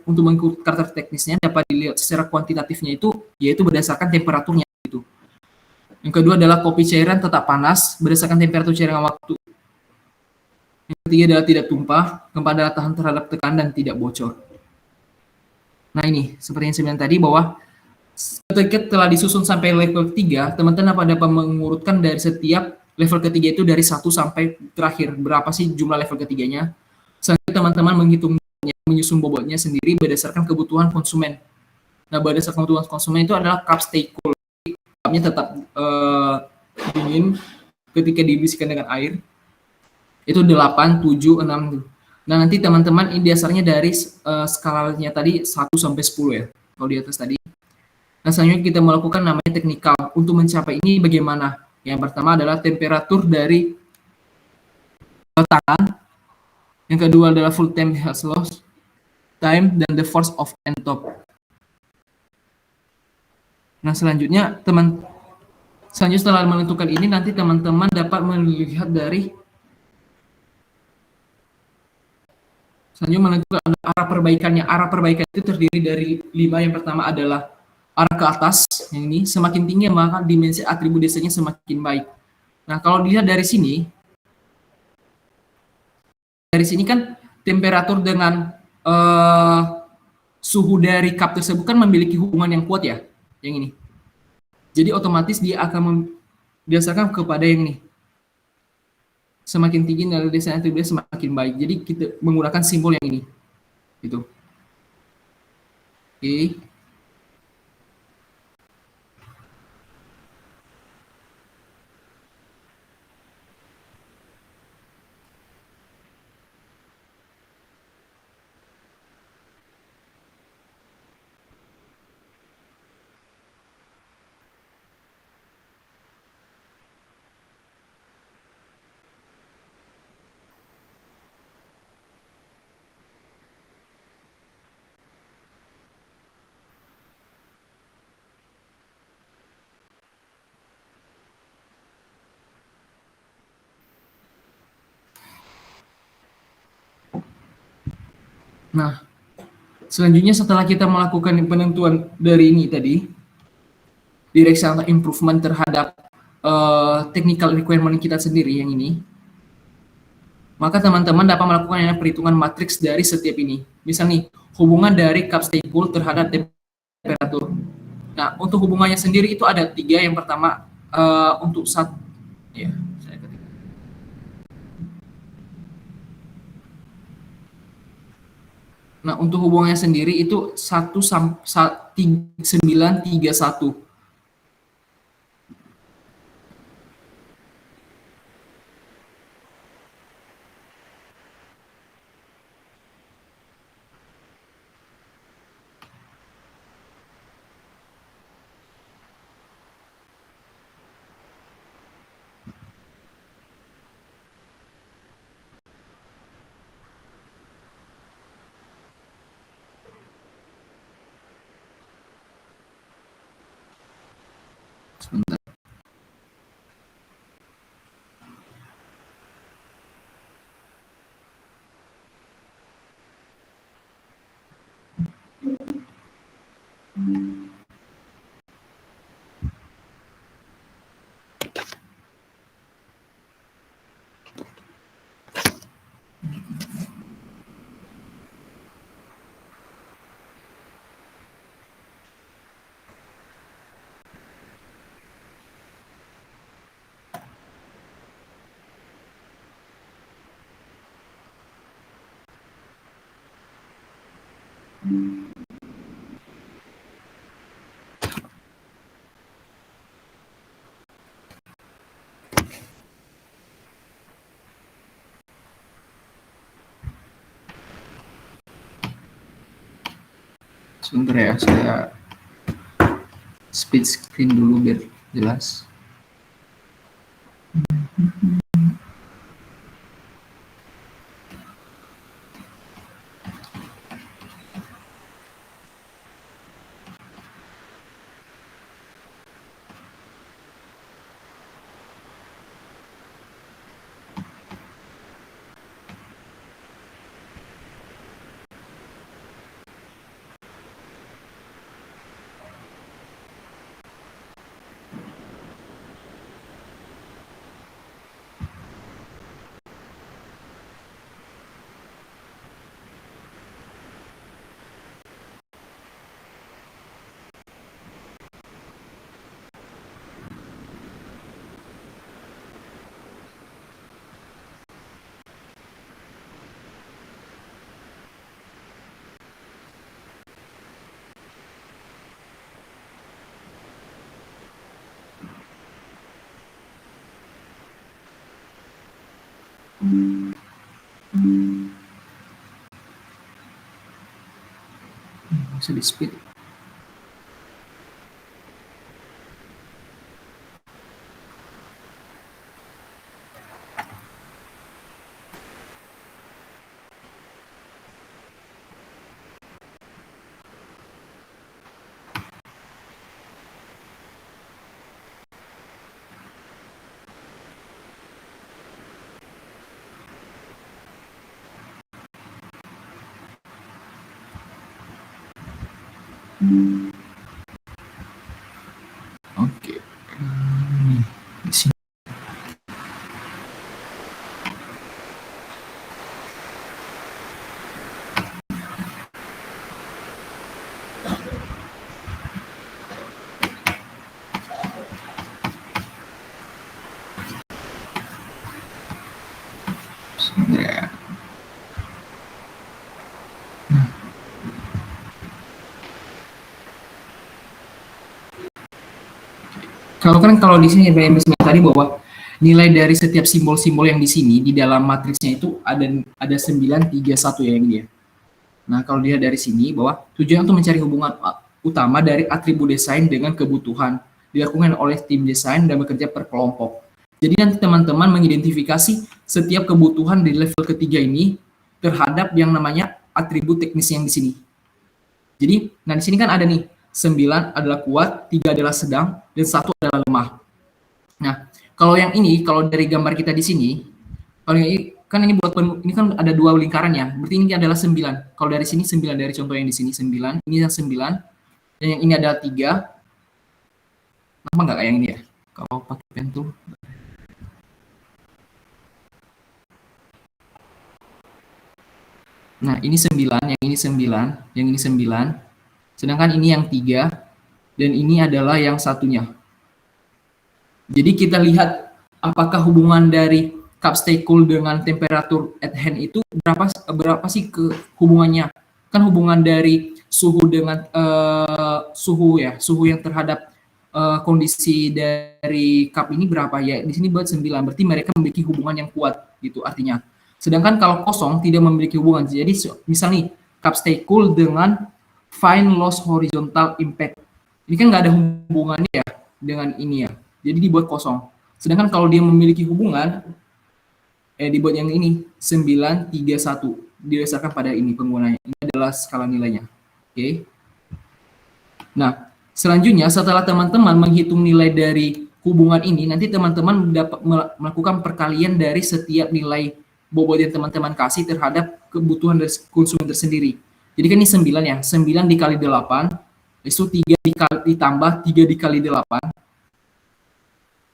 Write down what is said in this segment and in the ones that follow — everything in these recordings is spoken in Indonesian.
untuk mengukur karakter teknisnya dapat dilihat secara kuantitatifnya itu yaitu berdasarkan temperaturnya gitu. Yang kedua adalah kopi cairan tetap panas berdasarkan temperatur cairan waktu. Yang ketiga adalah tidak tumpah, keempat adalah tahan terhadap tekanan dan tidak bocor. Nah ini, seperti yang saya bilang tadi bahwa ketika telah disusun sampai level 3, teman-teman dapat mengurutkan dari setiap level ketiga itu dari 1 sampai terakhir. Berapa sih jumlah level ketiganya? Selanjutnya teman-teman menyusun bobotnya sendiri berdasarkan kebutuhan konsumen. Nah, berdasarkan kebutuhan konsumen itu adalah cup stay cool. Cupnya tetap dingin ketika diisikan dengan air. Itu 8, 7, 6. Nah, nanti teman-teman ini dasarnya dari skalanya tadi 1 sampai 10 ya. Kalau di atas tadi. Nah, selanjutnya kita melakukan namanya teknikal. Untuk mencapai ini bagaimana? Yang pertama adalah temperatur dari tangan. Yang kedua adalah full time heat loss time dan the force of end top. Nah, selanjutnya setelah menentukan ini nanti teman-teman dapat melihat dari selanjutnya menentukan arah perbaikannya. Arah perbaikan itu terdiri dari 5. Yang pertama adalah arah ke atas, yang ini semakin tinggi maka dimensi atribut desanya semakin baik. Nah, kalau dilihat dari sini kan temperatur dengan suhu dari cup tersebut kan memiliki hubungan yang kuat ya, yang ini. Jadi otomatis dia akan berdasarkan kepada yang ini. Semakin tinggi nilai desain atribut semakin baik. Jadi kita menggunakan simbol yang ini. Gitu. Oke. Nah, selanjutnya setelah kita melakukan penentuan dari ini tadi, direction improvement terhadap technical requirement kita sendiri yang ini, maka teman-teman dapat melakukan perhitungan matriks dari setiap ini. Misal nih, hubungan dari cup stay cool terhadap temperatur. Nah, untuk hubungannya sendiri itu ada 3. Yang pertama untuk ya, saya ketik. Nah, untuk hubungannya sendiri itu 931. Sebentar. Sebentar ya, saya split screen dulu biar jelas. Bisa di speed. Oke. Di sini. Ya. Kalau di sini yang tadi bahwa nilai dari setiap simbol-simbol yang di sini di dalam matriksnya itu ada 931 ya yang dia. Nah, kalau dilihat dari sini bahwa tujuan untuk mencari hubungan utama dari atribut desain dengan kebutuhan dilakukan oleh tim desain dan bekerja per kelompok. Jadi nanti teman-teman mengidentifikasi setiap kebutuhan di level ketiga ini terhadap yang namanya atribut teknis yang di sini. Jadi, nah di sini kan ada nih 9 adalah kuat, 3 adalah sedang, dan 1 adalah lemah. Nah, kalau yang ini, kalau dari gambar kita di sini, kalau yang ini, kan ini buat ini kan ada 2 lingkaran ya, berarti ini adalah 9. Kalau dari sini 9, dari contoh yang di sini 9, ini yang 9, dan yang ini adalah 3. Kenapa nggak kayak yang ini ya? Kalau pakai pen tuh. Nah, ini 9, yang ini 9, yang ini 9. Sedangkan ini yang 3, dan ini adalah yang satunya. Jadi kita lihat apakah hubungan dari cup stay cool dengan temperatur at hand itu berapa sih ke hubungannya? Kan hubungan dari suhu dengan suhu ya, suhu yang terhadap kondisi dari cup ini berapa ya? Di sini buat 9, berarti mereka memiliki hubungan yang kuat gitu artinya. Sedangkan kalau kosong tidak memiliki hubungan. Jadi misal nih cup stay cool dengan fine loss horizontal impact. Ini kan nggak ada hubungannya ya dengan ini ya. Jadi dibuat kosong. Sedangkan kalau dia memiliki hubungan, dibuat yang ini 931 didasarkan pada ini penggunanya. Ini adalah skala nilainya. Oke. Nah, selanjutnya setelah teman-teman menghitung nilai dari hubungan ini, nanti teman-teman dapat melakukan perkalian dari setiap nilai bobot yang teman-teman kasih terhadap kebutuhan dari konsumen tersendiri. Jadi kan ini 9 ya, 9 dikali 8, itu 3 ditambah 3 dikali 8,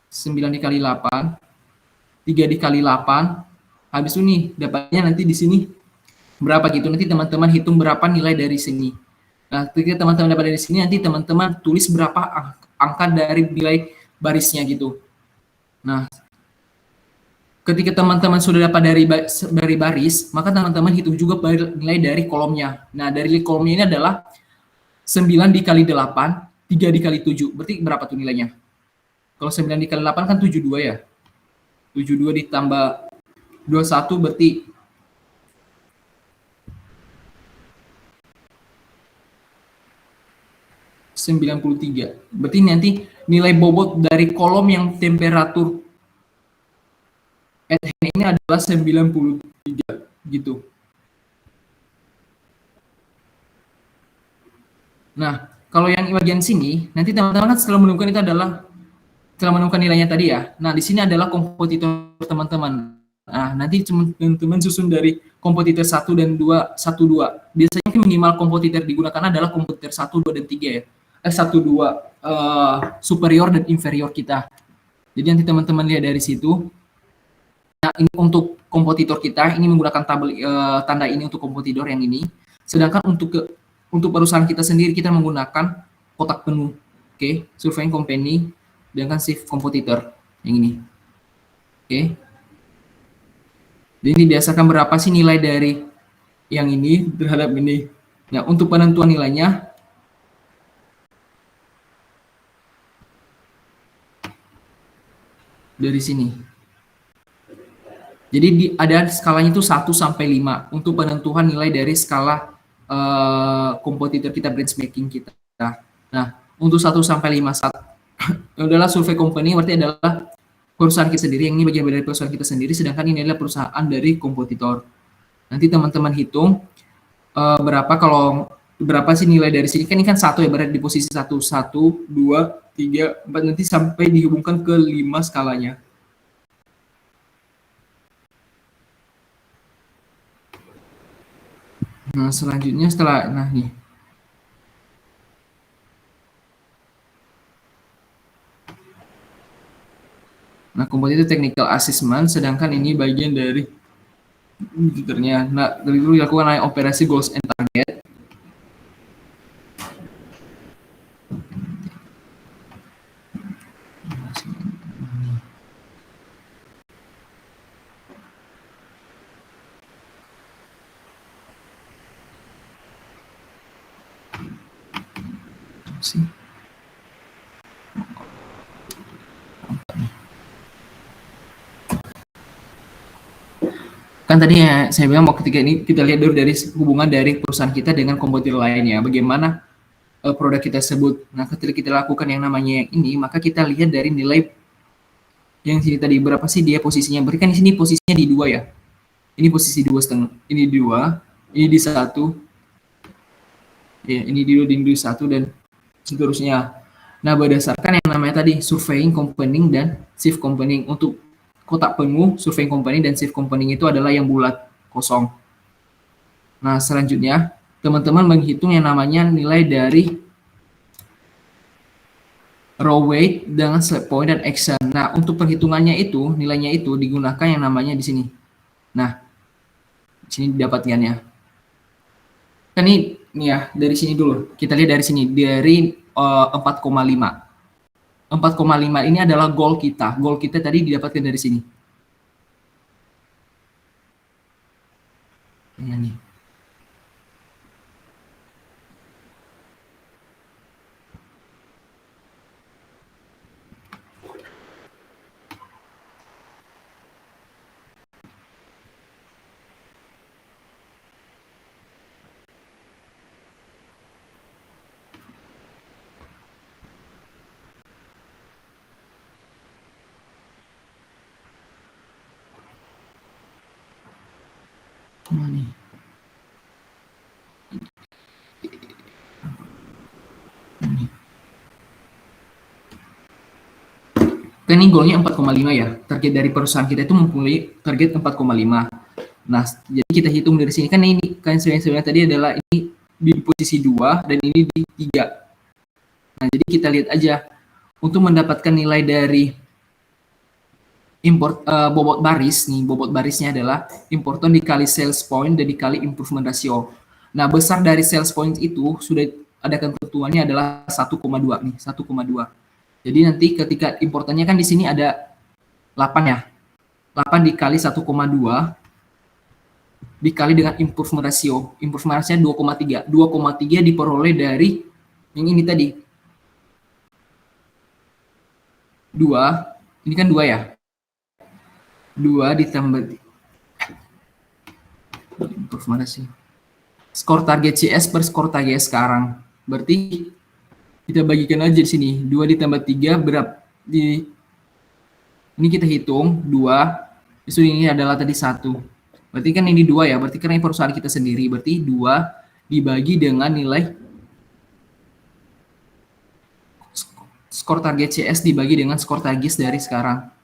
9 dikali 8, 3 dikali 8, habis itu nih dapatnya nanti di sini berapa gitu. Nanti teman-teman hitung berapa nilai dari sini. Nah, ketika teman-teman dapat dari sini, nanti teman-teman tulis berapa angka dari nilai barisnya gitu. Nah, ketika teman-teman sudah dapat dari baris, maka teman-teman hitung juga nilai dari kolomnya. Nah, dari kolomnya ini adalah 9 dikali 8, 3 dikali 7. Berarti berapa tuh nilainya? Kalau 9 dikali 8 kan 72 ya. 72 ditambah 21 berarti 93. Berarti nanti nilai bobot dari kolom yang temperatur at hand ini adalah 93 gitu. Nah, kalau yang bagian sini, nanti teman-teman kan setelah menemukan itu adalah setelah menemukan nilainya tadi ya. Nah, di sini adalah kompetitor teman-teman. Nah, nanti teman-teman susun dari kompetitor 1 dan 2, 1, 2. Biasanya minimal kompetitor digunakan adalah kompetitor 1, 2, dan 3 ya. 1, 2 superior dan inferior kita. Jadi nanti teman-teman lihat dari situ. Nah, ini untuk kompetitor kita, ini menggunakan tabel tanda ini untuk kompetitor yang ini. Sedangkan untuk perusahaan kita sendiri kita menggunakan kotak penuh. Oke, surveying company dengan shift kompetitor yang ini. Oke. Jadi ini berdasarkan berapa sih nilai dari yang ini terhadap ini. Nah, untuk penentuan nilainya dari sini. Jadi ada skalanya itu 1 sampai 5 untuk penentuan nilai dari skala kompetitor kita, benchmarking kita. Nah, untuk 1 sampai 5 adalah survei company, berarti adalah perusahaan kita sendiri, yang ini bagian dari perusahaan kita sendiri, sedangkan ini adalah perusahaan dari kompetitor. Nanti teman-teman hitung berapa sih nilai dari sini, kan ini kan 1 ya, berada di posisi 1, 1, 2, 3, 4, nanti sampai dihubungkan ke 5 skalanya. Nah, selanjutnya nih. Nah, kompetitor technical assessment, sedangkan ini bagian dari komputernya. Nah, dari dulu dilakukan operasi goals and target. Kan tadi ya saya bilang mau ketika ini kita lihat dulu dari hubungan dari perusahaan kita dengan kompetitor lainnya, bagaimana produk kita sebut. Nah, ketika kita lakukan yang namanya ini, maka kita lihat dari nilai yang sini tadi, berapa sih dia posisinya. Berikan di sini posisinya di 2 ya. Ini posisi 2,5, ini 2, ini di 1. Ya, ini di 1 dan seterusnya. Nah, berdasarkan yang namanya tadi surveying, compounding, dan shift compounding. Untuk kotak penuh, surveying compounding dan shift compounding itu adalah yang bulat, kosong. Nah, selanjutnya teman-teman menghitung yang namanya nilai dari raw weight dengan set point dan action. Nah, untuk perhitungannya itu, nilainya itu digunakan yang namanya di sini. Nah, di sini didapatkannya. Kan ini ya, dari sini dulu. Kita lihat dari sini, dari 4,5. 4,5 ini adalah goal kita. Goal kita tadi didapatkan dari sini. Ini nih. Nih. Kan ini goalnya 4,5 ya. Target dari perusahaan kita itu mempunyai target 4,5. Nah, jadi kita hitung dari sini, kan ini kan sebenarnya tadi adalah ini di posisi 2 dan ini di 3. Nah, jadi kita lihat aja untuk mendapatkan nilai dari import bobot baris nih, bobot barisnya adalah importon dikali sales point dan dikali improvement ratio. Nah, besar dari sales point itu sudah ada ketentuannya adalah 1,2 nih, 1,2. Jadi nanti ketika importannya kan di sini ada 8 ya. 8 dikali 1,2 dikali dengan improvement ratio. Improvement ratio 2,3. 2,3 diperoleh dari yang ini tadi. 2, ini kan 2 ya. 2 ditambah improvement ratio. Skor target CS per skor target sekarang. Berarti kita bagikan aja di sini. 2 ditambah 3 berapa? Ini kita hitung 2. Justru ini adalah tadi 1. Berarti kan ini 2 ya. Berarti karena ini perusahaan kita sendiri. Berarti 2 dibagi dengan nilai skor target CS dibagi dengan skor target dari sekarang.